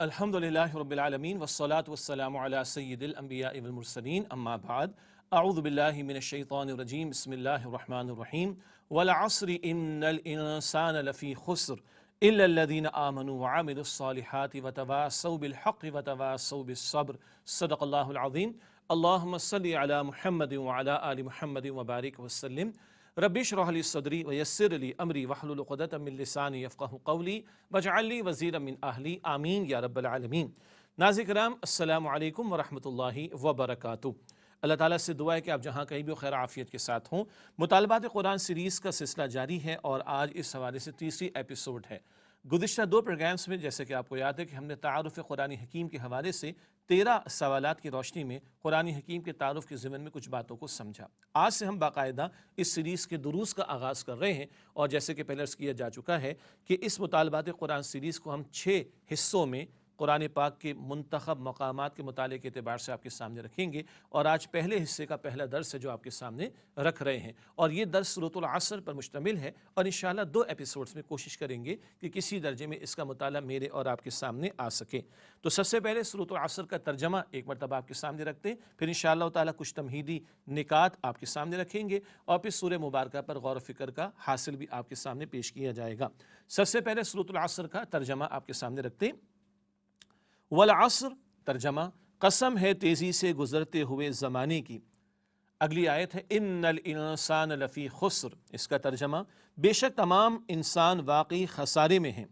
الحمدللہ رب العالمین والصلاة والسلام علی سید الانبیاء والمرسلین اما بعد اعوذ باللہ من الشیطان الرجیم بسم اللہ الرحمن الرحیم والعصر ان الانسان لفی خسر الا الذین آمنوا وعملوا الصالحات وتواصوا بالحق وتواصوا بالصبر صدق اللہ العظیم اللہم صلی علی محمد وعلی آل محمد وبارک وسلم رب اشرح لی صدری ویسر لی امری واحلل عقدۃ من لسانی یفقہوا قولی واجعل لی وزیرا من اہلی آمین یا رب العالمین۔ ناظرین کرام السلام علیکم ورحمۃ اللہ وبرکاتہ۔ اللہ تعالیٰ سے دعا ہے کہ آپ جہاں کہیں بھی خیر عافیت کے ساتھ ہوں۔ مطالبات قرآن سیریز کا سلسلہ جاری ہے اور آج اس حوالے سے تیسری ایپیسوڈ ہے۔ گزشتہ دو پروگرامز میں جیسے کہ آپ کو یاد ہے کہ ہم نے تعارف قرآن حکیم کے حوالے سے 13 سوالات کی روشنی میں قرآن حکیم کے تعارف کے ضمن میں کچھ باتوں کو سمجھا۔ آج سے ہم باقاعدہ اس سیریز کے دروس کا آغاز کر رہے ہیں، اور جیسے کہ پہلے عرض کیا جا چکا ہے کہ اس مطالبات قرآن سیریز کو ہم 6 حصوں میں قرآن پاک کے منتخب مقامات کے مطالعے کے اعتبار سے آپ کے سامنے رکھیں گے، اور آج پہلے حصے کا پہلا درس ہے جو آپ کے سامنے رکھ رہے ہیں، اور یہ درس سورۃ العصر پر مشتمل ہے، اور انشاءاللہ 2 ایپیسوڈز میں کوشش کریں گے کہ کسی درجے میں اس کا مطالعہ میرے اور آپ کے سامنے آ سکے۔ تو سب سے پہلے سورۃ العصر کا ترجمہ ایک مرتبہ آپ کے سامنے رکھتے ہیں، پھر انشاءاللہ تعالیٰ کچھ تمہیدی نکات آپ کے سامنے رکھیں گے، اور پھر سورہ مبارکہ پر غور و فکر کا حاصل بھی آپ کے سامنے پیش کیا جائے گا۔ سب سے پہلے سورۃ العصر کا ترجمہ آپ کے سامنے رکھتے ہیں۔ والعصر ترجمہ، قسم ہے تیزی سے گزرتے ہوئے زمانے کی۔ اگلی آیت ہے ان الانسان لفی خسر، اس کا ترجمہ بے شک تمام انسان واقعی خسارے میں ہیں۔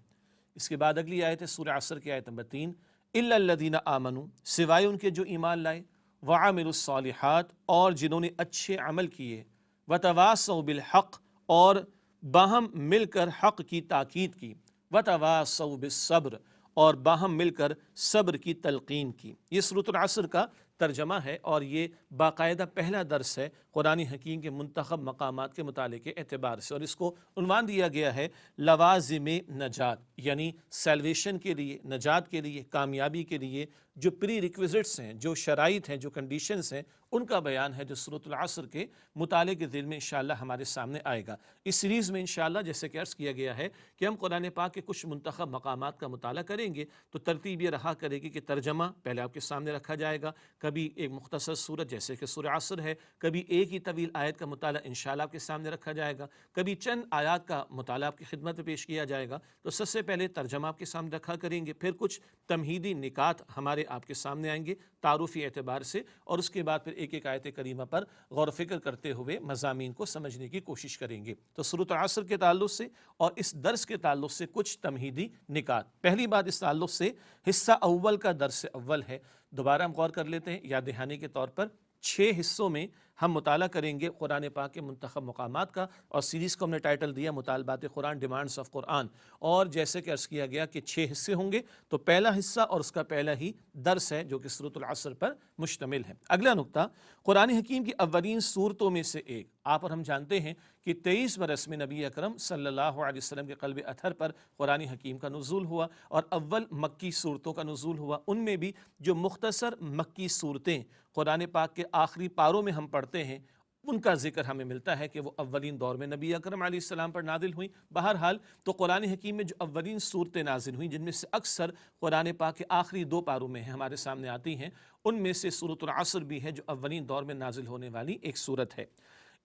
اس کے بعد اگلی آیت ہے سورہ عصر کی آیت نمبر 3، الا الذین آمنوا، سوائے ان کے جو ایمان لائے، وعملوا الصالحات، اور جنہوں نے اچھے عمل کیے، وتواصوا بالحق، اور باہم مل کر حق کی تاکید کی، وتواصوا بالصبر، اور باہم مل کر صبر کی تلقین کی۔ یہ سورۃ العصر کا ترجمہ ہے، اور یہ باقاعدہ پہلا درس ہے قرآن حکیم کے منتخب مقامات کے مطالعے کے اعتبار سے، اور اس کو عنوان دیا گیا ہے لوازم نجات، یعنی سیلویشن کے لیے، نجات کے لیے، کامیابی کے لیے جو پری ریکویزٹس ہیں، جو شرائط ہیں، جو کنڈیشنز ہیں، ان کا بیان ہے جو سورۃ العصر کے مطالعے کے ذیل میں انشاءاللہ ہمارے سامنے آئے گا۔ اس سیریز میں انشاءاللہ جیسے کہ عرض کیا گیا ہے کہ ہم قرآن پاک کے کچھ منتخب مقامات کا مطالعہ کریں گے، تو ترتیب یہ رہا کرے گی کہ ترجمہ پہلے آپ کے سامنے رکھا جائے گا، کبھی ایک مختصر سورت جیسے کہ سورہ عصر ہے، کبھی ایک ہی طویل آیت کا مطالعہ انشاءاللہ آپ کے سامنے رکھا جائے گا، کبھی چند آیات کا مطالعہ آپ کی خدمت میں پیش کیا جائے گا۔ تو سب سے پہلے ترجمہ آپ کے سامنے رکھا کریں گے، پھر کچھ تمہیدی نکات ہمارے آپ کے سامنے آئیں گے تعارفی اعتبار سے، اور اس کے بعد پھر ایک ایک آیت کریمہ پر غور و فکر کرتے ہوئے مضامین کو سمجھنے کی کوشش کریں گے۔ تو سورۃ العصر کے تعلق سے اور اس درس کے تعلق سے کچھ تمہیدی نکات۔ پہلی بات اس تعلق سے حصہ اول کا درس اول ہے، دوبارہ ہم غور کر لیتے ہیں یاد دہانی کے طور پر۔ 6 حصوں میں ہم مطالعہ کریں گے قرآن پاک کے منتخب مقامات کا، اور سیریز کو ہم نے ٹائٹل دیا مطالبات قرآن، ڈیمانڈز آف قرآن، اور جیسے کہ عرض کیا گیا کہ 6 حصے ہوں گے، تو پہلا حصہ اور اس کا پہلا ہی درس ہے جو کہ سورۃ العصر پر مشتمل ہے۔ اگلا نقطہ، قرآن حکیم کی اولین سورتوں میں سے ایک، آپ اور ہم جانتے ہیں کہ 23 برس میں نبی اکرم صلی اللہ علیہ وسلم کے قلب اطہر پر قرآن حکیم کا نزول ہوا، اور اول مکی صورتوں کا نزول ہوا۔ ان میں بھی جو مختصر مکی صورتیں قرآن پاک کے آخری پاروں میں ہم پڑھتے ہیں، ان کا ذکر ہمیں ملتا ہے کہ وہ اولین دور میں نبی اکرم علیہ السلام پر نازل ہوئیں۔ بہرحال تو قرآن حکیم میں جو اولین صورتیں نازل ہوئیں، جن میں سے اکثر قرآن پاک کے آخری 2 پاروں میں ہیں، ہمارے سامنے آتی ہیں، ان میں سے سورۃ العصر بھی ہے جو اولین دور میں نازل ہونے والی ایک صورت ہے۔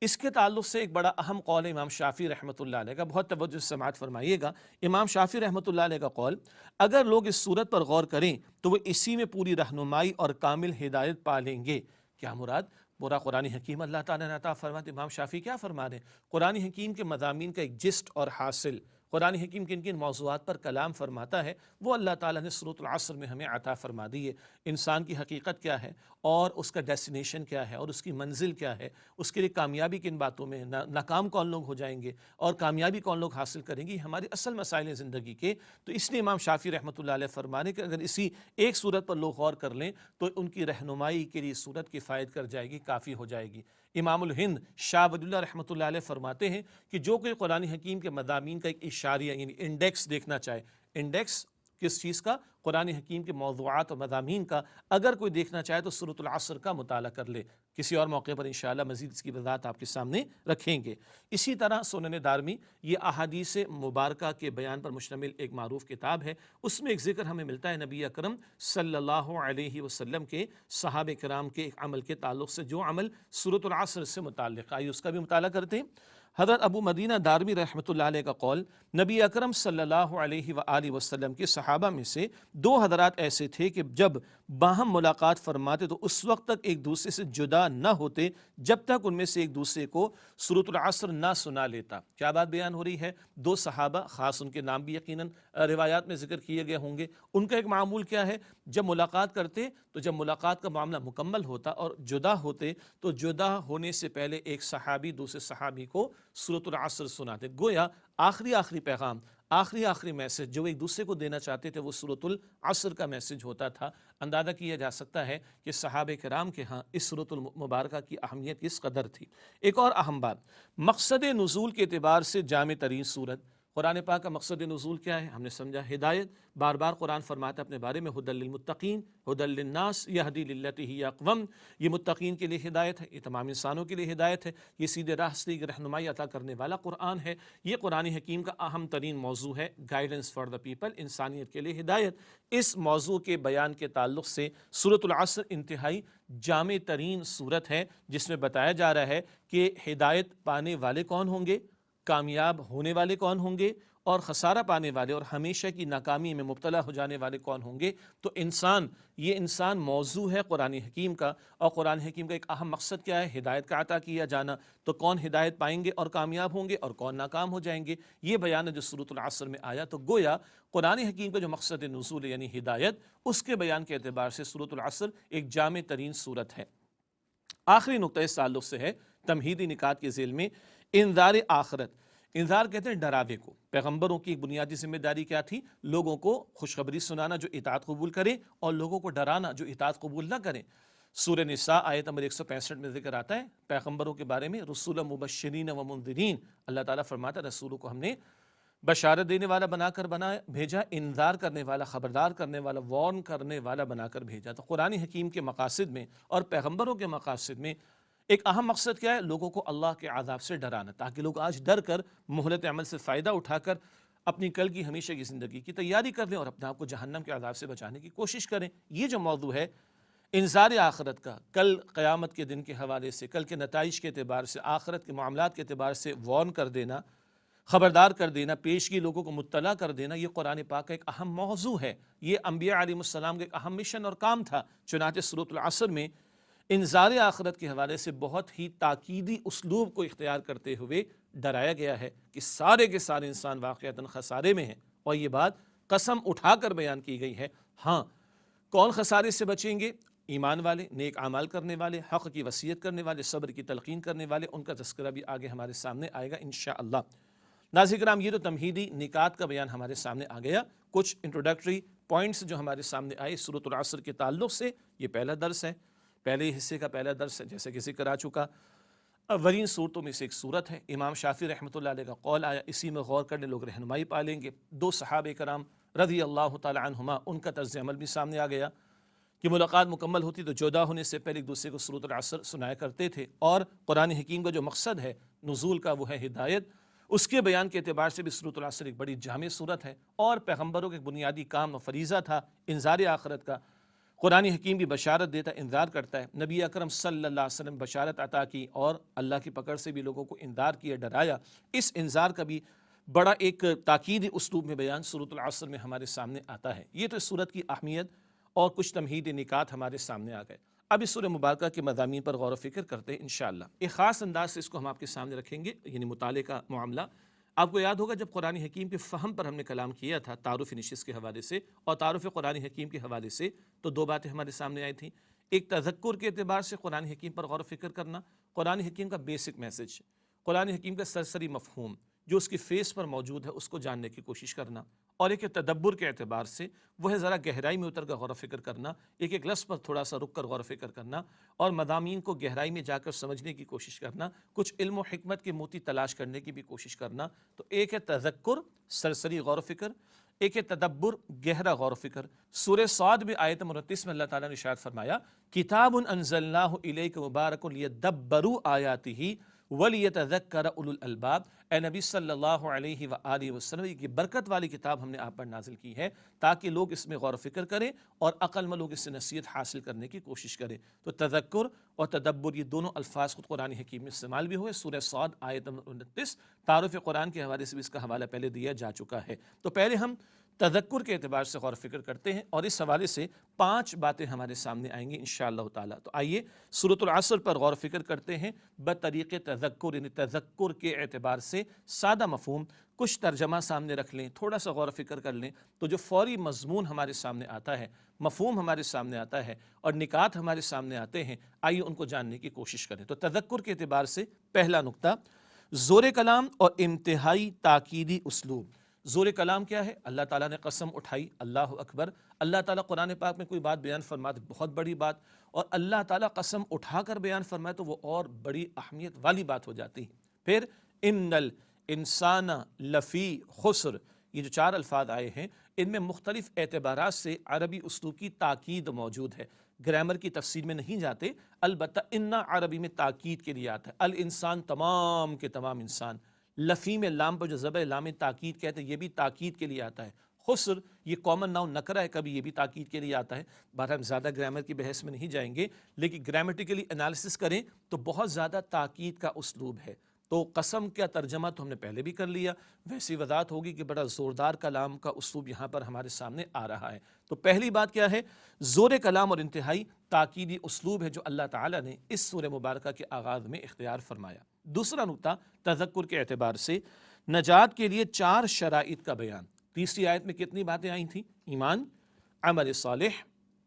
اس کے تعلق سے ایک بڑا اہم قول ہے امام شافعی رحمۃ اللہ علیہ کا، بہت توجہ سے سماعت فرمائیے گا۔ امام شافعی رحمۃ اللہ علیہ کا قول، اگر لوگ اس صورت پر غور کریں تو وہ اسی میں پوری رہنمائی اور کامل ہدایت پا لیں گے۔ کیا مراد؟ پورا قرآن حکیم اللہ تعالیٰ نے عطا فرمایا۔ امام شافعی کیا فرما رہے ہیں؟ قرآن حکیم کے مضامین کا ایک جسٹ اور حاصل، قرآن حکیم کن کن موضوعات پر کلام فرماتا ہے، وہ اللہ تعالیٰ نے سورۃ العصر میں ہمیں عطا فرما دی ہے۔ انسان کی حقیقت کیا ہے، اور اس کا ڈیسٹینیشن کیا ہے، اور اس کی منزل کیا ہے، اس کے لیے کامیابی کن باتوں میں، ناکام کون لوگ ہو جائیں گے اور کامیابی کون لوگ حاصل کریں گے، یہ ہمارے اصل مسائل ہیں زندگی کے۔ تو اس لیے امام شافعی رحمۃ اللہ علیہ فرمانے کہ اگر اسی ایک صورت پر لوگ غور کر لیں تو ان کی رہنمائی کے لیے صورت کفایت کر جائے گی، کافی ہو جائے گی۔ امام الہند شاہ ولی اللہ رحمۃ اللہ علیہ فرماتے ہیں کہ جو کوئی قرآن حکیم کے مضامین کا ایک اشاریہ یعنی انڈیکس دیکھنا چاہے، انڈیکس کس چیز کا؟ قرآن حکیم کے موضوعات اور مضامین کا۔ اگر کوئی دیکھنا چاہے تو سورۃ العصر کا مطالعہ کر لے، کسی اور موقع پر انشاءاللہ مزید اس کی وضاحت آپ کے سامنے رکھیں گے۔ اسی طرح سنن دارمی، یہ احادیث مبارکہ کے بیان پر مشتمل ایک معروف کتاب ہے، اس میں ایک ذکر ہمیں ملتا ہے نبی اکرم صلی اللہ علیہ وسلم کے صحابہ کرام کے ایک عمل کے تعلق سے، جو عمل سورۃ العصر سے متعلق، آئیے اس کا بھی مطالعہ کرتے ہیں۔ حضرت ابو مدینہ دارمی رحمۃ اللہ علیہ کا قول، نبی اکرم صلی اللہ علیہ وآلہ وسلم کے صحابہ میں سے دو حضرات ایسے تھے کہ جب باہم ملاقات فرماتے تو اس وقت تک ایک دوسرے سے جدا نہ ہوتے جب تک ان میں سے ایک دوسرے کو سورۃ العصر نہ سنا لیتا۔ کیا بات بیان ہو رہی ہے؟ دو صحابہ، خاص ان کے نام بھی یقیناً روایات میں ذکر کیے گئے ہوں گے، ان کا ایک معمول کیا ہے؟ جب ملاقات کرتے تو جب ملاقات کا معاملہ مکمل ہوتا اور جدا ہوتے تو جدا ہونے سے پہلے ایک صحابی دوسرے صحابی کو سورۃ العصر سناتے، گویا آخری پیغام، آخری میسج جو ایک دوسرے کو دینا چاہتے تھے وہ سورۃ العصر کا میسج ہوتا تھا۔ اندازہ کیا جا سکتا ہے کہ صحابہ کرام کے ہاں اس سورۃ المبارکہ کی اہمیت کس قدر تھی۔ ایک اور اہم بات، مقصد نزول کے اعتبار سے جامع ترین سورت۔ قرآن پاک کا مقصد نزول کیا ہے؟ ہم نے سمجھا ہدایت۔ بار بار قرآن فرماتا ہے اپنے بارے میں ہدی للمتقین، ہدی للناس، یہدی للتی ہی اقوم۔ یہ متقین کے لیے ہدایت ہے، یہ تمام انسانوں کے لیے ہدایت ہے، یہ سیدھے راستے کی رہنمائی عطا کرنے والا قرآن ہے۔ یہ قرآن حکیم کا اہم ترین موضوع ہے، گائیڈنس فار دا پیپل، انسانیت کے لیے ہدایت۔ اس موضوع کے بیان کے تعلق سے سورۃ العصر انتہائی جامع ترین سورت ہے، جس میں بتایا جا رہا ہے کہ ہدایت پانے والے کون ہوں گے، کامیاب ہونے والے کون ہوں گے، اور خسارہ پانے والے اور ہمیشہ کی ناکامی میں مبتلا ہو جانے والے کون ہوں گے۔ تو یہ انسان موضوع ہے قرآن حکیم کا، اور قرآن حکیم کا ایک اہم مقصد کیا ہے؟ ہدایت کا عطا کیا جانا۔ تو کون ہدایت پائیں گے اور کامیاب ہوں گے اور کون ناکام ہو جائیں گے، یہ بیان ہے جو سورۃ العصر میں آیا۔ تو گویا قرآن حکیم کا جو مقصد نزول یعنی ہدایت، اس کے بیان کے اعتبار سے سورۃ العصر ایک جامع ترین سورت ہے۔ آخری نقطہ اس تعلق سے ہے تمہیدی نکات کے ذیل میں انذار آخرت۔ انذار کہتے ہیں ڈراوے کو۔ پیغمبروں کی ایک بنیادی ذمہ داری کیا تھی؟ لوگوں کو خوشخبری سنانا جو اطاعت قبول کرے، اور لوگوں کو ڈرانا جو اطاعت قبول نہ کریں۔ سورہ نساء آیت نمبر 165 میں ذکر آتا ہے پیغمبروں کے بارے میں، رسولا مبشرین و منذرین۔ اللہ تعالیٰ فرماتا ہے رسولوں کو ہم نے بشارت دینے والا بنا کر بھیجا، انذار کرنے والا، خبردار کرنے والا، وارن کرنے والا بنا کر بھیجا۔ تو قرآن حکیم کے مقاصد میں اور پیغمبروں کے مقاصد میں ایک اہم مقصد کیا ہے؟ لوگوں کو اللہ کے عذاب سے ڈرانا، تاکہ لوگ آج ڈر کر مہلت عمل سے فائدہ اٹھا کر اپنی کل کی ہمیشہ کی زندگی کی تیاری کر لیں اور اپنے آپ کو جہنم کے عذاب سے بچانے کی کوشش کریں۔ یہ جو موضوع ہے انذار آخرت کا، کل قیامت کے دن کے حوالے سے، کل کے نتائج کے اعتبار سے، آخرت کے معاملات کے اعتبار سے وارن کر دینا، خبردار کر دینا، پیشگی لوگوں کو مطلع کر دینا، یہ قرآن پاک کا ایک اہم موضوع ہے۔ یہ انبیاء علیہ السلام کا ایک اہم مشن اور کام تھا۔ چنانچہ سورۃ العصر میں انذار آخرت کے حوالے سے بہت ہی تاکیدی اسلوب کو اختیار کرتے ہوئے ڈرایا گیا ہے کہ سارے کے سارے انسان واقعتاً خسارے میں ہیں، اور یہ بات قسم اٹھا کر بیان کی گئی ہے۔ ہاں، کون خسارے سے بچیں گے؟ ایمان والے، نیک اعمال کرنے والے، حق کی وصیت کرنے والے، صبر کی تلقین کرنے والے، ان کا تذکرہ بھی آگے ہمارے سامنے آئے گا انشاءاللہ۔ ناظرین کرام، یہ تو تمہیدی نکات کا بیان ہمارے سامنے آ گیا، کچھ انٹروڈکٹری پوائنٹس جو ہمارے سامنے آئے سورۃ العصر کے تعلق سے۔ یہ پہلا درس ہے، پہلے حصے کا پہلا درس ہے، جیسے کہ ذکر آ چکا اولین صورتوں میں سے ایک صورت ہے۔ امام شافعی رحمۃ اللہ علیہ کا قول آیا، اسی میں غور کرنے لوگ رہنمائی پا لیں گے۔ دو صحابہ کرام رضی اللہ تعالی عنہما، ان کا طرز عمل بھی سامنے آ گیا کہ ملاقات مکمل ہوتی تو جدا ہونے سے پہلے ایک دوسرے کو سورۃ العصر سنایا کرتے تھے، اور قرآن حکیم کا جو مقصد ہے نزول کا وہ ہے ہدایت۔ اس کے بیان کے اعتبار سے بھی سورۃ العصر ایک بڑی جامع صورت ہے، اور پیغمبروں کے بنیادی کام و فریضہ تھا انذار آخرت کا۔ قرآن حکیم بھی بشارت دیتا ہے، انذار کرتا ہے۔ نبی اکرم صلی اللہ علیہ وسلم بشارت عطا کی اور اللہ کی پکڑ سے بھی لوگوں کو انذار کیا، ڈرایا۔ اس انذار کا بھی بڑا ایک تاکیدی اسلوب میں بیان سورۃ العصر میں ہمارے سامنے آتا ہے۔ یہ تو اس سورت کی اہمیت اور کچھ تمہیدی نکات ہمارے سامنے آ گئے۔ اب اس سورہ مبارکہ کے مضامین پر غور و فکر کرتے ہیں انشاءاللہ۔ ایک خاص انداز سے اس کو ہم آپ کے سامنے رکھیں گے، یعنی مطالعے کا معاملہ۔ آپ کو یاد ہوگا جب قرآن حکیم کے فہم پر ہم نے کلام کیا تھا تعارف نشست کے حوالے سے اور تعارف قرآن حکیم کے حوالے سے، تو دو باتیں ہمارے سامنے آئی تھیں۔ ایک تذکر کے اعتبار سے قرآن حکیم پر غور و فکر کرنا، قرآن حکیم کا بیسک میسج، قرآن حکیم کا سرسری مفہوم جو اس کی فیس پر موجود ہے، اس کو جاننے کی کوشش کرنا، اور ایک تدبر کے اعتبار سے وہ ہے ذرا گہرائی میں اتر کر غور و فکر کرنا، ایک ایک لفظ پر تھوڑا سا رک کر غور و فکر کرنا اور مضامین کو گہرائی میں جا کر سمجھنے کی کوشش کرنا، کچھ علم و حکمت کے موتی تلاش کرنے کی بھی کوشش کرنا۔ تو ایک ہے تذکر، سرسری غور و فکر، ایک ہے تدبر، گہرا غور و فکر۔ سورہ صاد میں آیت نمبر 29 میں اللہ تعالیٰ نے ارشاد فرمایا کتاب انزلناہ الیک مبارک لیدبروا آیاتہ ولیتذکر اولو الالباب۔ اے نبی صلی اللہ علیہ وآلہ وسلم، یہ برکت والی کتاب ہم نے آپ پر نازل کی ہے تاکہ لوگ اس میں غور و فکر کریں اور عقل مند لوگ اس سے نصیحت حاصل کرنے کی کوشش کریں۔ تو تذکر اور تدبر یہ دونوں الفاظ خود قرآن حکیم میں استعمال بھی ہوئے۔ سورہ صاد آیت نمبر 29 تعارف قرآن کے حوالے سے بھی اس کا حوالہ پہلے دیا جا چکا ہے۔ تو پہلے ہم تذکر کے اعتبار سے غور و فکر کرتے ہیں اور اس حوالے سے 5 باتیں ہمارے سامنے آئیں گی انشاءاللہ تعالیٰ۔ تو آئیے سورۃ العصر پر غور و فکر کرتے ہیں بطریق تذکر، یعنی تذکر کے اعتبار سے سادہ مفہوم۔ کچھ ترجمہ سامنے رکھ لیں، تھوڑا سا غور و فکر کر لیں تو جو فوری مضمون ہمارے سامنے آتا ہے، مفہوم ہمارے سامنے آتا ہے اور نکات ہمارے سامنے آتے ہیں، آئیے ان کو جاننے کی کوشش کریں۔ تو تذکر کے اعتبار سے پہلا نقطہ، زور کلام اور انتہائی تاکیدی اسلوب۔ زور کلام کیا ہے؟ اللہ تعالیٰ نے قسم اٹھائی، اللہ اکبر۔ اللہ تعالیٰ قرآن پاک میں کوئی بات بیان فرماتے بہت بڑی بات، اور اللہ تعالیٰ قسم اٹھا کر بیان فرمائے تو وہ اور بڑی اہمیت والی بات ہو جاتی ہے۔ پھر ان الانسان لفی خسر، یہ جو 4 الفاظ آئے ہیں ان میں مختلف اعتبارات سے عربی اسلوب کی تاکید موجود ہے۔ گرامر کی تفسیر میں نہیں جاتے، البتہ ان عربی میں تاکید کے لیے آتا ہے۔ الانسان تمام کے تمام انسان، لفی میں لام پر جو زبر لام تاکید کہتے ہیں یہ بھی تاکید کے لیے آتا ہے۔ خسر یہ کامن ناؤن نکرہ ہے، کبھی یہ بھی تاکید کے لیے آتا ہے۔ بہرحال ہم زیادہ گرامر کی بحث میں نہیں جائیں گے، لیکن گرامیٹیکلی انالیسس کریں تو بہت زیادہ تاکید کا اسلوب ہے۔ تو قسم کا ترجمہ تو ہم نے پہلے بھی کر لیا، ویسی وضاحت ہوگی کہ بڑا زوردار کلام کا اسلوب یہاں پر ہمارے سامنے آ رہا ہے۔ تو پہلی بات کیا ہے؟ زور کلام اور انتہائی تاکیدی اسلوب ہے جو اللہ تعالیٰ نے اس سورہ مبارکہ کے آغاز میں اختیار فرمایا۔ دوسرا نقطہ تذکر کے اعتبار سے نجات کے لیے 4 شرائط کا بیان۔ تیسری آیت میں کتنی باتیں آئی تھیں؟ ایمان، عمل صالح،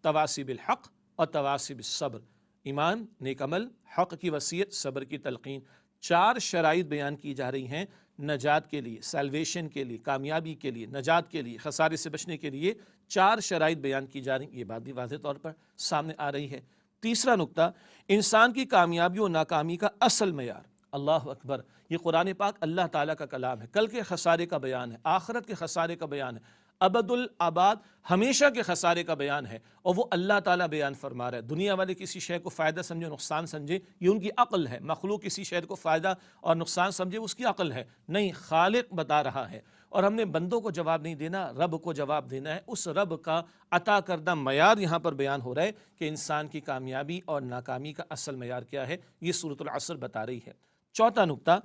تواصی بالحق اور تواصی بالصبر۔ ایمان، نیک عمل، حق کی وصیت، صبر کی تلقین۔ 4 شرائط بیان کی جا رہی ہیں نجات کے لیے، سیلویشن کے لیے، کامیابی کے لیے، نجات کے لیے، خسارے سے بچنے کے لیے 4 شرائط بیان کی جا رہی ہیں۔ یہ بات بھی واضح طور پر سامنے آ رہی ہے۔ تیسرا نقطہ، انسان کی کامیابی و ناکامی کا اصل معیار۔ اللہ اکبر، یہ قرآن پاک اللہ تعالیٰ کا کلام ہے، کل کے خسارے کا بیان ہے، آخرت کے خسارے کا بیان ہے، ابد الآباد ہمیشہ کے خسارے کا بیان ہے، اور وہ اللہ تعالیٰ بیان فرما رہا ہے۔ دنیا والے کسی شے کو فائدہ سمجھے نقصان سمجھے یہ ان کی عقل ہے، مخلوق کسی شے کو فائدہ اور نقصان سمجھے اس کی عقل ہے، نہیں، خالق بتا رہا ہے۔ اور ہم نے بندوں کو جواب نہیں دینا، رب کو جواب دینا ہے۔ اس رب کا عطا کردہ معیار یہاں پر بیان ہو رہا ہے کہ انسان کی کامیابی اور ناکامی کا اصل معیار کیا ہے، یہ سورۃ العصر بتا رہی ہے۔ چوتھا نقطہ،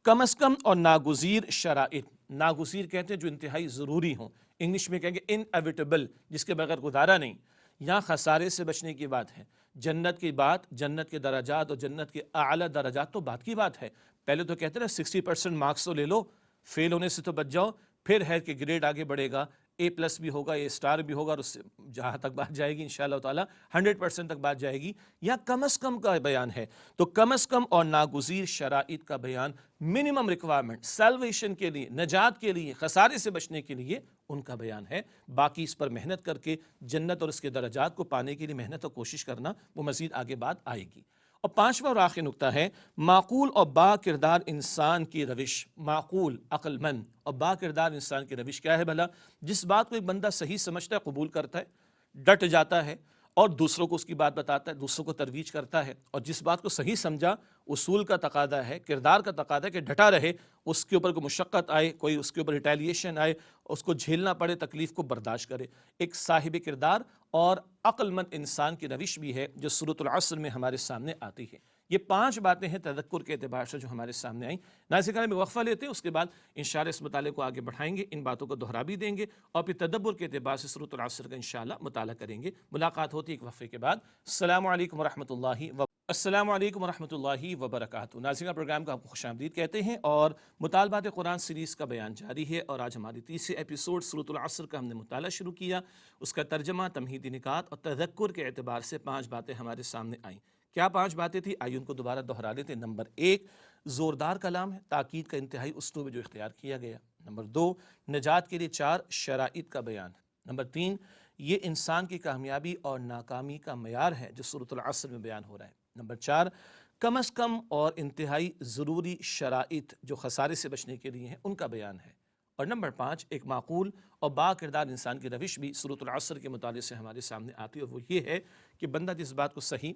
کم از کم اور ناگزیر شرائط۔ ناگزیر کہتے ہیں جو انتہائی ضروری ہوں، انگلش میں کہیں گے انیویٹیبل، جس کے بغیر گزارا نہیں۔ یہاں خسارے سے بچنے کی بات ہے، جنت کی بات، جنت کے درجات اور جنت کے اعلیٰ درجات تو بات کی بات ہے۔ پہلے تو کہتے ہیں نا 60% مارکس تو لے لو، فیل ہونے سے تو بچ جاؤ، پھر ہے کہ گریڈ آگے بڑھے گا، A+ بھی ہوگا، A* بھی ہوگا، اور اس سے جہاں تک بات جائے گی انشاءاللہ تعالی 100% تک بات جائے گی۔ یا کم از کم کا بیان ہے، تو کم از کم اور ناگزیر شرائط کا بیان، منیمم ریکوائرمنٹ، سیلویشن کے لیے، نجات کے لیے، خسارے سے بچنے کے لیے ان کا بیان ہے۔ باقی اس پر محنت کر کے جنت اور اس کے درجات کو پانے کے لیے محنت اور کوشش کرنا، وہ مزید آگے بات آئے گی۔ اور 5واں اور آخری نقطہ ہے معقول اور با کردار انسان کی روش۔ معقول، عقل مند اور با کردار انسان کی روش کیا ہے بھلا؟ جس بات کو ایک بندہ صحیح سمجھتا ہے، قبول کرتا ہے، ڈٹ جاتا ہے اور دوسروں کو اس کی بات بتاتا ہے، دوسروں کو ترویج کرتا ہے، اور جس بات کو صحیح سمجھا، اصول کا تقاضا ہے، کردار کا تقاضا ہے کہ ڈٹا رہے، اس کے اوپر کوئی مشقت آئے، کوئی اس کے اوپر ریٹیلیشن آئے، اس کو جھیلنا پڑے، تکلیف کو برداشت کرے۔ ایک صاحب کردار اور عقل مند انسان کی روش بھی ہے جو سورۃ العصر میں ہمارے سامنے آتی ہے۔ یہ 5 باتیں ہیں تذکر کے اعتبار سے جو ہمارے سامنے آئیں۔ ناظرین کرام، میں وقفہ لیتے ہیں، اس کے بعد انشاءاللہ اس مطالعے کو آگے بڑھائیں گے، ان باتوں کو دہرا بھی دیں گے اور پھر تدبر کے اعتبار سے سورۃ العصر کا انشاءاللہ مطالعہ کریں گے۔ ملاقات ہوتی ہے ایک وقفے کے بعد۔ السلام علیکم ورحمۃ اللہ وبرکاتہ۔ ناظرین، پروگرام کا آپ کو خوش آمدید کہتے ہیں، اور مطالبات قرآن سیریز کا بیان جاری ہے، اور آج ہماری 30 ایپیسوڈ سورۃ العصر کا ہم نے مطالعہ شروع کیا۔ اس کا ترجمہ، تمہیدی نکات اور تذکر کے اعتبار سے 5 باتیں ہمارے سامنے آئیں۔ کیا 5 باتیں تھیں؟ آئیے ان کو دوبارہ دہرا لیتے ہیں۔ نمبر 1، زوردار کلام ہے، تاکید کا انتہائی اسلوب جو اختیار کیا گیا۔ نمبر 2، نجات کے لیے 4 شرائط کا بیان۔ نمبر 3، یہ انسان کی کامیابی اور ناکامی کا معیار ہے جو سورۃ العصر میں بیان ہو رہا ہے۔ نمبر 4، کم از کم اور انتہائی ضروری شرائط جو خسارے سے بچنے کے لیے ہیں، ان کا بیان ہے۔ اور نمبر 5 ایک معقول اور با کردار انسان کی روش بھی سورۃ العصر کے مطالعے سے ہمارے سامنے آتی ہے، اور وہ یہ ہے کہ بندہ جس بات کو صحیح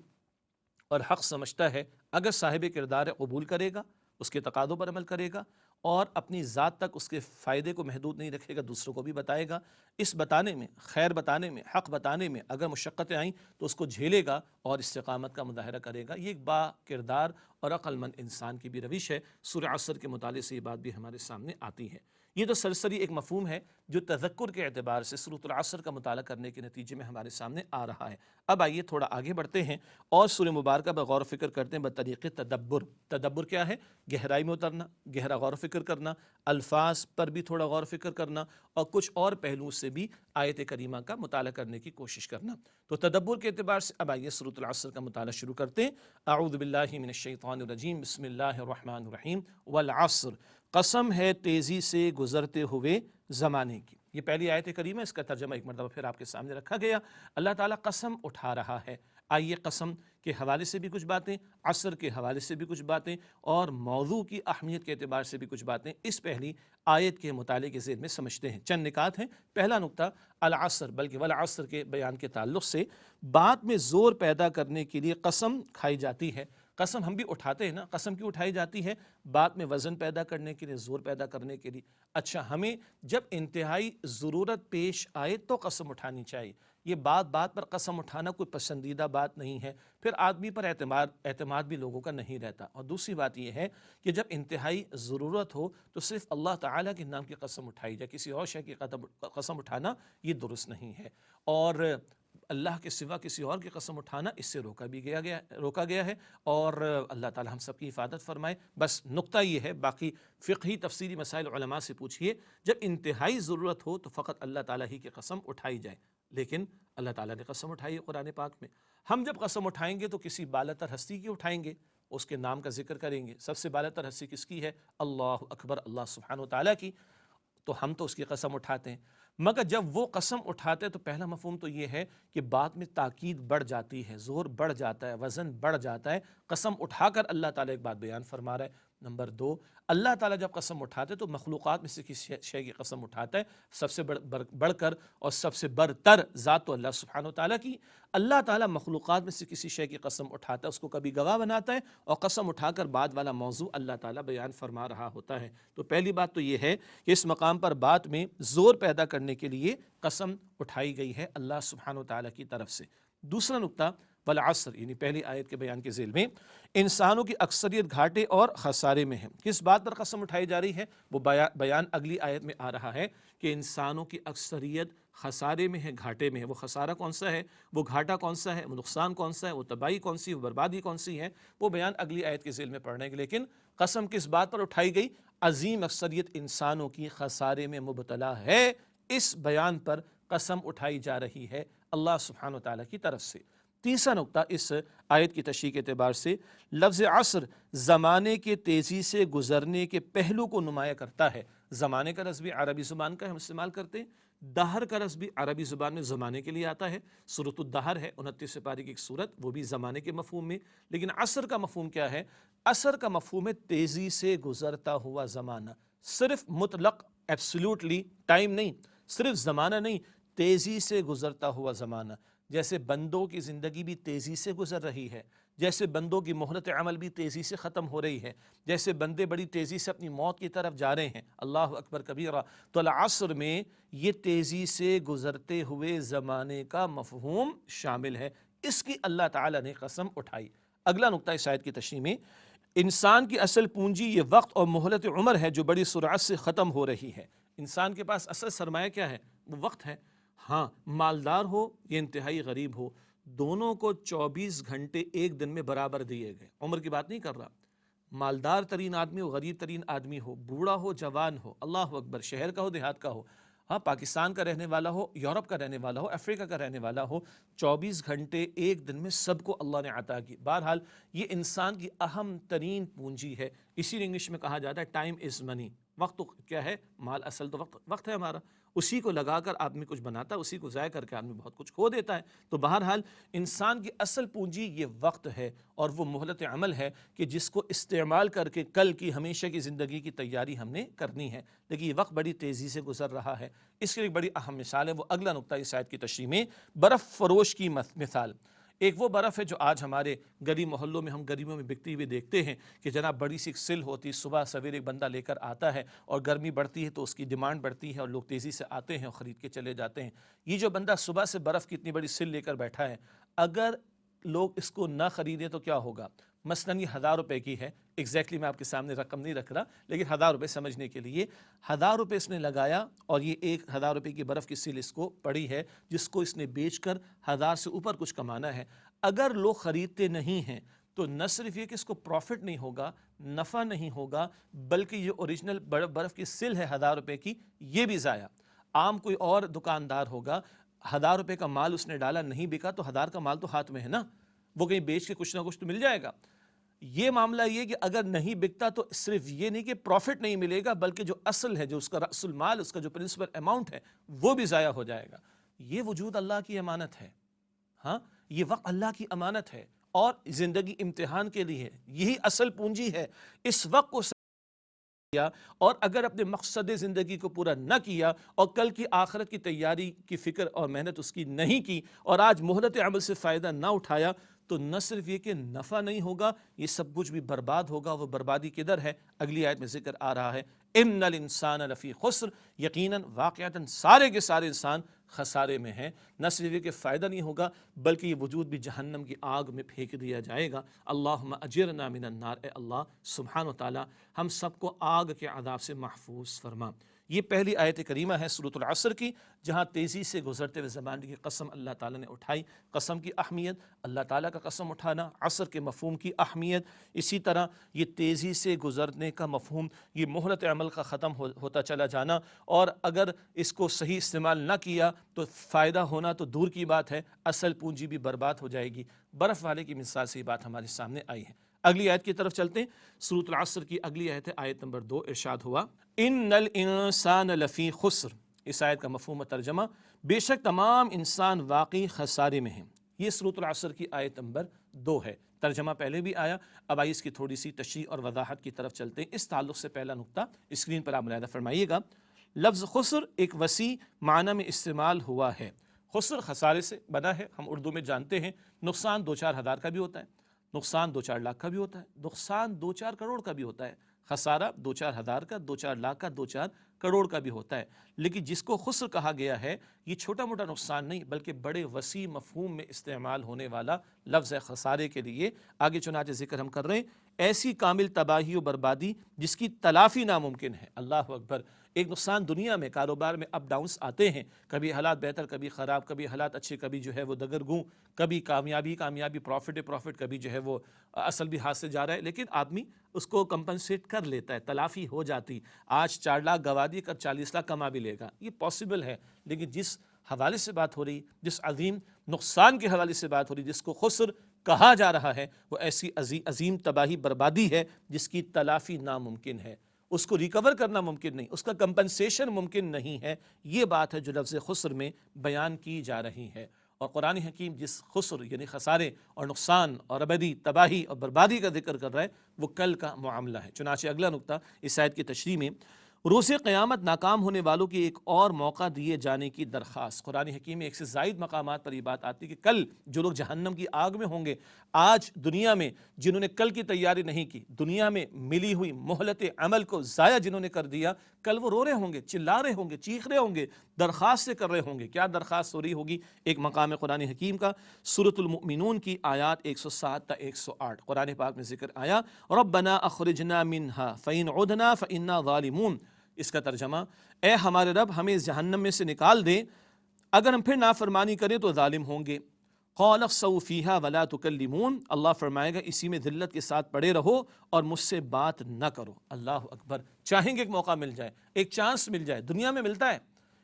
اور حق سمجھتا ہے اگر صاحب کردار قبول کرے گا، اس کے تقاضوں پر عمل کرے گا اور اپنی ذات تک اس کے فائدے کو محدود نہیں رکھے گا، دوسروں کو بھی بتائے گا، اس بتانے میں، خیر بتانے میں، حق بتانے میں اگر مشقتیں آئیں تو اس کو جھیلے گا اور استقامت کا مظاہرہ کرے گا، یہ ایک با کردار اور عقل مند انسان کی بھی روش ہے۔ سورہ عصر کے مطالعے سے یہ بات بھی ہمارے سامنے آتی ہے۔ یہ تو سرسری ایک مفہوم ہے جو تذکر کے اعتبار سے سورۃ العصر کا مطالعہ کرنے کے نتیجے میں ہمارے سامنے آ رہا ہے۔ اب آئیے تھوڑا آگے بڑھتے ہیں اور سورہ مبارکہ پر غور و فکر کرتے ہیں بطریق تدبر۔ تدبر کیا ہے؟ گہرائی میں اترنا، گہرا غور و فکر کرنا، الفاظ پر بھی تھوڑا غور و فکر کرنا اور کچھ اور پہلوؤں سے بھی آیت کریمہ کا مطالعہ کرنے کی کوشش کرنا۔ تو تدبر کے اعتبار سے اب آئیے سورۃ العصر کا مطالعہ شروع کرتے ہیں۔ اعوذ باللہ من الشیطان الرجیم، بسم اللہ الرحمن الرحیم۔ والعصر، قسم ہے تیزی سے گزرتے ہوئے زمانے کی۔ یہ پہلی آیت کریمہ، اس کا ترجمہ ایک مرتبہ پھر آپ کے سامنے رکھا گیا۔ اللہ تعالیٰ قسم اٹھا رہا ہے۔ آئیے قسم کے حوالے سے بھی کچھ باتیں، عصر کے حوالے سے بھی کچھ باتیں اور موضوع کی اہمیت کے اعتبار سے بھی کچھ باتیں اس پہلی آیت کے مطالعے کے ذیل میں سمجھتے ہیں۔ چند نکات ہیں۔ پہلا نقطہ العصر بلکہ والعصر کے بیان کے تعلق سے بات میں زور پیدا کرنے کے لیے قسم کھائی جاتی ہے۔ قسم ہم بھی اٹھاتے ہیں نا، قسم کیوں اٹھائی جاتی ہے؟ بات میں وزن پیدا کرنے کے لیے، زور پیدا کرنے کے لیے۔ اچھا، ہمیں جب انتہائی ضرورت پیش آئے تو قسم اٹھانی چاہیے۔ یہ بات بات پر قسم اٹھانا کوئی پسندیدہ بات نہیں ہے، پھر آدمی پر اعتماد بھی لوگوں کا نہیں رہتا۔ اور دوسری بات یہ ہے کہ جب انتہائی ضرورت ہو تو صرف اللہ تعالیٰ کے نام کی قسم اٹھائی جائے، کسی اور شے کی قسم اٹھانا یہ درست نہیں ہے، اور اللہ کے سوا کسی اور کی قسم اٹھانا اس سے روکا گیا ہے، اور اللہ تعالی ہم سب کی حفاظت فرمائے۔ بس نقطہ یہ ہے، باقی فقہی تفسیری مسائل علماء سے پوچھئے، جب انتہائی ضرورت ہو تو فقط اللہ تعالیٰ ہی کی قسم اٹھائی جائے، لیکن اللہ تعالیٰ نے قسم اٹھائی ہے قرآن پاک میں۔ ہم جب قسم اٹھائیں گے تو کسی بالاتر ہستی کی اٹھائیں گے، اس کے نام کا ذکر کریں گے۔ سب سے بالاتر ہستی کس کی ہے؟ اللہ اکبر، اللہ سبحانہ وتعالیٰ کی، تو ہم تو اس کی قسم اٹھاتے ہیں۔ مگر جب وہ قسم اٹھاتے ہیں تو پہلا مفہوم تو یہ ہے کہ بات میں تاکید بڑھ جاتی ہے، زور بڑھ جاتا ہے، وزن بڑھ جاتا ہے۔ قسم اٹھا کر اللہ تعالیٰ ایک بات بیان فرما رہا ہے۔ نمبر 2، اللہ تعالیٰ جب قسم اٹھاتے تو مخلوقات میں سے کسی شے کی قسم اٹھاتا ہے، سب سے بڑھ کر اور سب سے برتر ذات تو اللہ سبحانہ وتعالیٰ کی۔ اللہ تعالیٰ مخلوقات میں سے کسی شے کی قسم اٹھاتا ہے، اس کو کبھی گواہ بناتا ہے، اور قسم اٹھا کر بعد والا موضوع اللہ تعالیٰ بیان فرما رہا ہوتا ہے۔ تو پہلی بات تو یہ ہے کہ اس مقام پر بات میں زور پیدا کرنے کے لیے قسم اٹھائی گئی ہے اللہ سبحانہ وتعالیٰ کی طرف سے۔ دوسرا نقطہ والعصر، یعنی پہلی آیت کے بیان کے ذیل میں انسانوں کی اکثریت گھاٹے اور خسارے میں ہے۔ کس بات پر قسم اٹھائی جا رہی ہے؟ وہ بیان اگلی آیت میں آ رہا ہے کہ انسانوں کی اکثریت خسارے میں ہے، گھاٹے میں ہے۔ وہ خسارہ کون سا ہے، وہ گھاٹا کون سا ہے، وہ نقصان کون سا ہے، وہ تباہی کون سی ہے، وہ بربادی کون سی ہے، وہ بیان اگلی آیت کے ذیل میں پڑھنے گے۔ لیکن قسم کس بات پر اٹھائی گئی؟ عظیم اکثریت انسانوں کی خسارے میں مبتلا ہے، اس بیان پر قسم اٹھائی جا رہی ہے اللہ سبحانہ وتعالیٰ کی طرف سے۔ تیسرا نقطہ اس آیت کی تشریح کے اعتبار سے لفظ عصر زمانے کے تیزی سے گزرنے کے پہلو کو نمایاں کرتا ہے۔ زمانے کا لفظ بھی عربی زبان کا ہم استعمال کرتے ہیں، دہر کا لفظ بھی عربی زبان میں زمانے کے لیے آتا ہے۔ سورۃ الدہر ہے 29 سپارے کی ایک سورت، وہ بھی زمانے کے مفہوم میں۔ لیکن عصر کا مفہوم کیا ہے؟ عصر کا مفہوم ہے تیزی سے گزرتا ہوا زمانہ، صرف مطلق ایبسلیوٹلی ٹائم نہیں، صرف زمانہ نہیں، تیزی سے گزرتا ہوا زمانہ۔ جیسے بندوں کی زندگی بھی تیزی سے گزر رہی ہے، جیسے بندوں کی مہلت عمل بھی تیزی سے ختم ہو رہی ہے، جیسے بندے بڑی تیزی سے اپنی موت کی طرف جا رہے ہیں، اللہ اکبر کبیرہ۔ تو العصر میں یہ تیزی سے گزرتے ہوئے زمانے کا مفہوم شامل ہے، اس کی اللہ تعالیٰ نے قسم اٹھائی۔ اگلا نقطہ اس آیت کی تشریح میں، انسان کی اصل پونجی یہ وقت اور مہلت عمر ہے جو بڑی سرعت سے ختم ہو رہی ہے۔ انسان کے پاس اصل سرمایہ کیا ہے؟ وہ وقت ہے۔ ہاں، مالدار ہو یا انتہائی غریب ہو، دونوں کو 24 گھنٹے ایک دن میں برابر دیے گئے۔ عمر کی بات نہیں کر رہا، مالدار ترین آدمی ہو، غریب ترین آدمی ہو، بوڑھا ہو، جوان ہو، اللہ اکبر، شہر کا ہو، دیہات کا ہو، ہاں، پاکستان کا رہنے والا ہو، یورپ کا رہنے والا ہو، افریقہ کا رہنے والا ہو، 24 گھنٹے ایک دن میں سب کو اللہ نے عطا کی۔ بہرحال یہ انسان کی اہم ترین پونجی ہے، اسی لیے انگلش میں کہا جاتا ہے ٹائم از منی۔ وقت تو کیا ہے؟ مال، اصل تو وقت ہے ہمارا، اسی کو لگا کر آدمی کچھ بناتا ہے، اسی کو ضائع کر کے آدمی بہت کچھ کھو دیتا ہے۔ تو بہرحال انسان کی اصل پونجی یہ وقت ہے، اور وہ مہلت عمل ہے کہ جس کو استعمال کر کے کل کی ہمیشہ کی زندگی کی تیاری ہم نے کرنی ہے۔ لیکن یہ وقت بڑی تیزی سے گزر رہا ہے۔ اس کی ایک بڑی اہم مثال ہے، وہ اگلا نقطہ اس آیت کی تشریح میں، برف فروش کی مثال۔ ایک وہ برف ہے جو آج ہمارے گلی محلوں میں ہم گلیوں میں بکتی ہوئی دیکھتے ہیں کہ جناب بڑی سی ایک سل ہوتی، صبح سویرے ایک بندہ لے کر آتا ہے، اور گرمی بڑھتی ہے تو اس کی ڈیمانڈ بڑھتی ہے اور لوگ تیزی سے آتے ہیں اور خرید کے چلے جاتے ہیں۔ یہ جو بندہ صبح سے برف کی اتنی بڑی سل لے کر بیٹھا ہے، اگر لوگ اس کو نہ خریدیں تو کیا ہوگا؟ مثلاً یہ 1000 روپے کی ہے، ایگزیکٹلی میں آپ کے سامنے رقم نہیں رکھ رہا، لیکن 1000 روپے سمجھنے کے لیے 1000 روپے اس نے لگایا، اور یہ 1000 روپے کی برف کی سل اس کو پڑی ہے، جس کو اس نے بیچ کر 1000 سے اوپر کچھ کمانا ہے۔ اگر لوگ خریدتے نہیں ہیں تو نہ صرف یہ کہ اس کو پروفٹ نہیں ہوگا، نفع نہیں ہوگا، بلکہ یہ اوریجنل برف کی سل ہے 1000 روپے کی، یہ بھی ضائع۔ عام کوئی اور دکاندار ہوگا، 1000 روپے کا مال اس نے ڈالا، نہیں بکا تو 1000 کا مال تو ہاتھ میں ہے نا، وہ کہیں بیچ کے کچھ نہ کچھ تو مل جائے گا۔ یہ معاملہ یہ کہ اگر نہیں بکتا تو صرف یہ نہیں کہ پروفٹ نہیں ملے گا، بلکہ جو اصل ہے، جو اس کا رأس المال، اس کا جو پرنسپل اماؤنٹ ہے، وہ بھی ضائع ہو جائے گا۔ یہ وجود اللہ کی امانت ہے، ہاں، یہ وقت اللہ کی امانت ہے، اور زندگی امتحان کے لیے یہی اصل پونجی ہے۔ اس وقت کو کیا، اور اگر اپنے مقصد زندگی کو پورا نہ کیا اور کل کی آخرت کی تیاری کی فکر اور محنت اس کی نہیں کی، اور آج مہلت عمل سے فائدہ نہ اٹھایا، تو نہ صرف یہ کہ نفع نہیں ہوگا، یہ سب کچھ بھی برباد ہوگا۔ وہ بربادی کدھر ہے؟ اگلی آیت میں ذکر آ رہا ہے، ان الانسان لفی خسر، یقیناً واقعتاً سارے کے سارے انسان خسارے میں ہیں۔ نہ صرف یہ کہ فائدہ نہیں ہوگا، بلکہ یہ وجود بھی جہنم کی آگ میں پھینک دیا جائے گا۔ اللہم اجرنا من النار، اے اللہ سبحانہ و تعالی ہم سب کو آگ کے عذاب سے محفوظ فرما۔ یہ پہلی آیت کریمہ ہے سورۃ العصر کی، جہاں تیزی سے گزرتے ہوئے زمانے کی قسم اللہ تعالیٰ نے اٹھائی۔ قسم کی اہمیت، اللہ تعالیٰ کا قسم اٹھانا، عصر کے مفہوم کی اہمیت، اسی طرح یہ تیزی سے گزرنے کا مفہوم، یہ مہلت عمل کا ختم ہوتا چلا جانا، اور اگر اس کو صحیح استعمال نہ کیا تو فائدہ ہونا تو دور کی بات ہے، اصل پونجی بھی برباد ہو جائے گی۔ برف والے کی مثال سے یہ بات ہمارے سامنے آئی ہے۔ اگلی آیت کی طرف چلتے ہیں، سورۃ العصر کی اگلی آیت ہے آیت نمبر 2، ارشاد ہوا، ان الانسان لفی خسر۔ اس آیت کا مفہوم و ترجمہ، بے شک تمام انسان واقعی خسارے میں ہیں۔ یہ سورۃ العصر کی آیت نمبر 2 ہے۔ ترجمہ پہلے بھی آیا، اب آئی اس کی تھوڑی سی تشریح اور وضاحت کی طرف چلتے ہیں۔ اس تعلق سے پہلا نقطہ اسکرین پر آپ ملاحظہ فرمائیے گا، لفظ خسر ایک وسیع معنی میں استعمال ہوا ہے۔ خسر خسارے سے بنا ہے، ہم اردو میں جانتے ہیں، نقصان 2-4 ہزار کا بھی ہوتا ہے، نقصان 2-4 لاکھ کا بھی ہوتا ہے، نقصان 2-4 کروڑ کا بھی ہوتا ہے، خسارہ 2-4 ہزار کا، 2-4 لاکھ کا، 2-4 کروڑ کا بھی ہوتا ہے۔ لیکن جس کو خسر کہا گیا ہے، یہ چھوٹا موٹا نقصان نہیں، بلکہ بڑے وسیع مفہوم میں استعمال ہونے والا لفظ ہے خسارے کے لیے۔ آگے چنانچہ ذکر ہم کر رہے ہیں، ایسی کامل تباہی و بربادی جس کی تلافی ناممکن ہے۔ اللہ اکبر! ایک نقصان دنیا میں، کاروبار میں اپ ڈاؤنس آتے ہیں، کبھی حالات بہتر، کبھی خراب، کبھی حالات اچھے، کبھی جو ہے وہ دگرگوں، کبھی کامیابی، پروفٹ، کبھی جو ہے وہ اصل بھی ہاتھ سے جا رہا ہے، لیکن آدمی اس کو کمپنسیٹ کر لیتا ہے، تلافی ہو جاتی۔ آج 4 لاکھ گوا دی، کل 40 لاکھ کما بھی لے گا، یہ پاسبل ہے۔ لیکن جس حوالے سے بات ہو رہی، جس عظیم نقصان کے حوالے سے بات ہو رہی، جس کو خسر کہا جا رہا ہے، وہ ایسی عظیم تباہی بربادی ہے جس کی تلافی ناممکن ہے، اس کو ریکور کرنا ممکن نہیں، اس کا کمپنسیشن ممکن نہیں ہے۔ یہ بات ہے جو لفظ خسر میں بیان کی جا رہی ہے۔ اور قرآن حکیم جس خسر یعنی خسارے اور نقصان اور ابدی تباہی اور بربادی کا ذکر کر رہا ہے، وہ کل کا معاملہ ہے۔ چنانچہ اگلا نقطہ اس آیت کی تشریح میں، روز قیامت ناکام ہونے والوں کی ایک اور موقع دیے جانے کی درخواست۔ قرآن حکیم میں ایک سے زائد مقامات پر یہ بات آتی ہے کہ کل جو لوگ جہنم کی آگ میں ہوں گے، آج دنیا میں جنہوں نے کل کی تیاری نہیں کی، دنیا میں ملی ہوئی مہلت عمل کو ضائع جنہوں نے کر دیا، کل وہ رو رہے ہوں گے، چلا رہے ہوں گے، چیخ رہے ہوں گے، درخواست سے کر رہے ہوں گے۔ کیا درخواست ہو رہی ہوگی؟ ایک مقام قرآن حکیم کا سورۃ المؤمنون کی آیات 107 تا 108، قرآن پاک میں ذکر آیا، ربنا اخرجنا منہا فإن عدنا فإنا ظالمون۔ اس کا ترجمہ، اے ہمارے رب ہمیں اس جہنم میں سے نکال دے، اگر ہم پھر نافرمانی کریں تو ظالم ہوں گے۔ قال اخسؤوا فیہا ولا تکلمون، اللہ فرمائے گا اسی میں ذلت کے ساتھ پڑے رہو اور مجھ سے بات نہ کرو۔ اللہ اکبر! چاہیں گے ایک موقع مل جائے، ایک چانس مل جائے، دنیا میں ملتا ہے،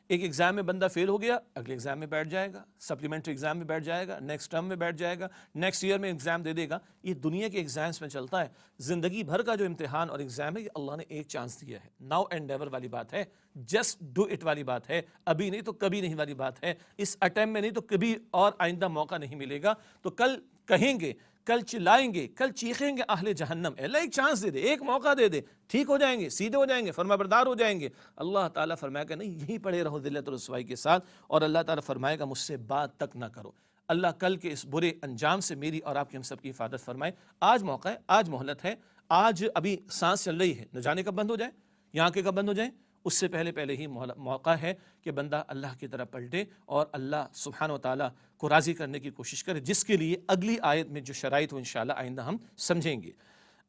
ایک ایگزام میں بندہ فیل ہو گیا، اگلے ایگزام میں بیٹھ جائے گا، سپلیمنٹری ایگزام میں بیٹھ جائے گا، نیکسٹ ٹرم میں بیٹھ جائے گا، نیکسٹ ایئر میں ایگزام دے دے گا. یہ دنیا کے ایگزامس میں چلتا ہے. زندگی بھر کا جو امتحان اور ایگزام ہے یہ اللہ نے ایک چانس دیا ہے. ناؤ اینڈ نیور والی بات ہے، جسٹ ڈو اٹ والی بات ہے، ابھی نہیں تو کبھی نہیں والی بات ہے. اس اٹیمپٹ میں نہیں تو کبھی اور آئندہ موقع نہیں ملے گا. تو کل کہیں گے، کل چلائیں گے، کل چیخیں گے اہل جہنم، اللہ ایک چانس دے دے، ایک موقع دے دے، ٹھیک ہو جائیں گے، سیدھے ہو جائیں گے، فرما بردار ہو جائیں گے. اللہ تعالیٰ فرمائے گا نہیں، یہیں پڑے رہو ذلت و رسوائی کے ساتھ، اور اللہ تعالیٰ فرمائے گا مجھ سے بات تک نہ کرو. اللہ کل کے اس برے انجام سے میری اور آپ کی ہم سب کی حفاظت فرمائے. آج موقع ہے، آج مہلت ہے، آج ابھی سانس چل رہی ہے، نہ جانے کب بند ہو جائے، یہ آنکھیں کب بند ہو جائیں. اس سے پہلے ہی موقع ہے کہ بندہ اللہ کی طرف پلٹے اور اللہ سبحانہ و تعالیٰ کو راضی کرنے کی کوشش کرے، جس کے لیے اگلی آیت میں جو شرائط ہو انشاءاللہ آئندہ ہم سمجھیں گے.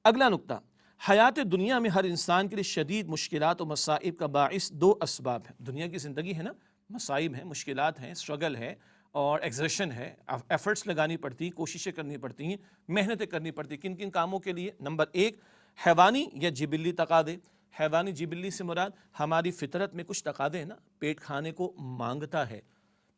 اگلا نقطہ، حیات دنیا میں ہر انسان کے لیے شدید مشکلات و مصائب کا باعث دو اسباب ہیں. دنیا کی زندگی ہے نا، مصائب ہیں، مشکلات ہیں، اسٹرگل ہے اور ایگزرشن ہے، ایفرٹس لگانی پڑتی ہیں، کوششیں کرنی پڑتی ہیں، محنتیں کرنی پڑتی ہیں. کن کن کاموں کے لیے؟ نمبر ایک، حیوانی یا جبلی تقاضے. حیوانی جبلی سے مراد ہماری فطرت میں کچھ تقاضے ہیں نا، پیٹ کھانے کو مانگتا ہے،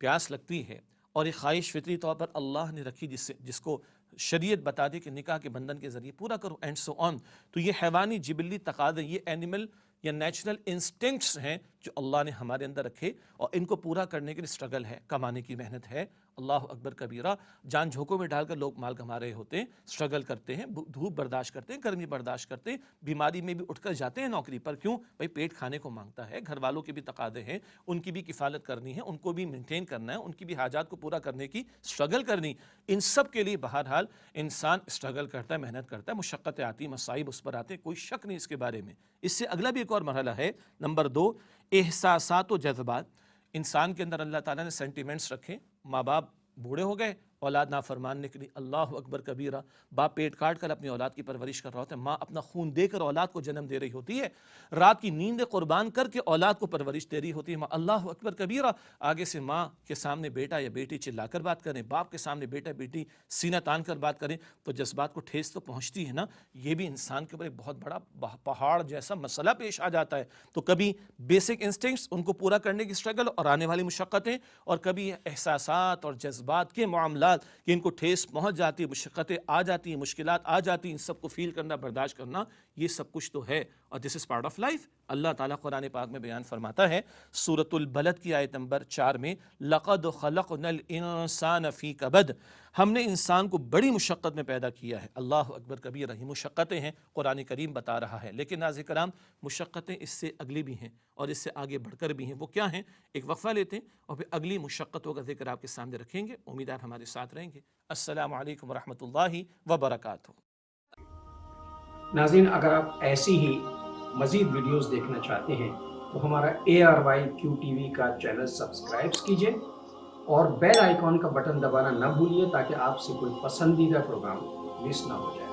پیاس لگتی ہے، اور ایک خواہش فطری طور پر اللہ نے رکھی جس کو شریعت بتا دے کہ نکاح کے بندھن کے ذریعے پورا کرو اینڈ سو آن. تو یہ حیوانی جبلی تقاضے، یہ اینیمل یا نیچرل انسٹنکٹس ہیں جو اللہ نے ہمارے اندر رکھے، اور ان کو پورا کرنے کے لیے اسٹرگل ہے، کمانے کی محنت ہے. اللہ اکبر کبیرہ. جان جھونکوں میں ڈال کر لوگ مال کما رہے ہوتے ہیں، اسٹرگل کرتے ہیں، دھوپ برداشت کرتے ہیں، گرمی برداشت کرتے ہیں، بیماری میں بھی اٹھ کر جاتے ہیں نوکری پر. کیوں بھائی؟ پیٹ کھانے کو مانگتا ہے، گھر والوں کے بھی تقاضے ہیں، ان کی بھی کفالت کرنی ہے، ان کو بھی مینٹین کرنا ہے، ان کی بھی حاجات کو پورا کرنے کی اسٹرگل کرنی. ان سب کے لیے بہرحال انسان اسٹرگل کرتا ہے، محنت کرتا ہے، مشقتیں آتی ہیں، مصائب اس پر آتے ہیں، کوئی شک نہیں اس کے بارے میں. اس سے اگلا بھی ایک اور مرحلہ ہے. نمبر دو، احساسات و جذبات. انسان کے اندر اللہ تعالیٰ نے سینٹیمنٹس رکھے. ماں باپ بوڑھے ہو گئے، اولاد نافرمان نکلی، اللہ اکبر کبیرہ. باپ پیٹ کاٹ کر اپنی اولاد کی پرورش کر رہا ہوتا ہے، ماں اپنا خون دے کر اولاد کو جنم دے رہی ہوتی ہے، رات کی نیند قربان کر کے اولاد کو پرورش دے رہی ہوتی ہے ماں. اللہ اکبر کبیرہ. آگے سے ماں کے سامنے بیٹا یا بیٹی چلا کر بات کریں، باپ کے سامنے بیٹا بیٹی سینہ تان کر بات کریں، تو جذبات کو ٹھیس تو پہنچتی ہے نا. یہ بھی انسان کے اوپر ایک بہت بڑا پہاڑ جیسا مسئلہ پیش آ جاتا ہے. تو کبھی بیسک انسٹنکٹس، ان کو پورا کرنے کی اسٹرگل اور آنے والی مشقتیں، اور کبھی احساسات اور جذبات کے معاملات کہ ان کو ٹھیس پہنچ جاتی ہے، مشقتیں آ جاتی ہیں، مشکلات آ جاتی ہیں. ان سب کو فیل کرنا، برداشت کرنا، یہ سب کچھ تو ہے، اور دس از پارٹ آف لائف. اللہ تعالیٰ قرآن پاک میں بیان فرماتا ہے سورۃ البلد کی آیت نمبر 4 میں، لَقَدْ خَلَقْنَا الْإِنسَانَ فِي كَبَدٍ. ہم نے انسان کو بڑی مشقت میں پیدا کیا ہے. اللہ اکبر کبیرہ. یہ مشقتیں ہیں، قرآن کریم بتا رہا ہے. لیکن ناظرین کرام، مشقتیں اس سے اگلی بھی ہیں اور اس سے آگے بڑھ کر بھی ہیں. وہ کیا ہیں؟ ایک وقفہ لیتے ہیں اور پھر اگلی مشقتوں کا ذکر آپ کے سامنے رکھیں گے. امید ہے آپ ہمارے ساتھ رہیں گے. السلام علیکم ورحمۃ اللہ وبرکاتہ. ناظرین، اگر آپ ایسی ہی مزید ویڈیوز دیکھنا چاہتے ہیں تو ہمارا ARYQ-TV کا چینل سبسکرائب کیجئے اور بیل آئیکن کا بٹن دبانا نہ بھولیے تاکہ آپ سے کوئی پسندیدہ پروگرام مس نہ ہو جائے.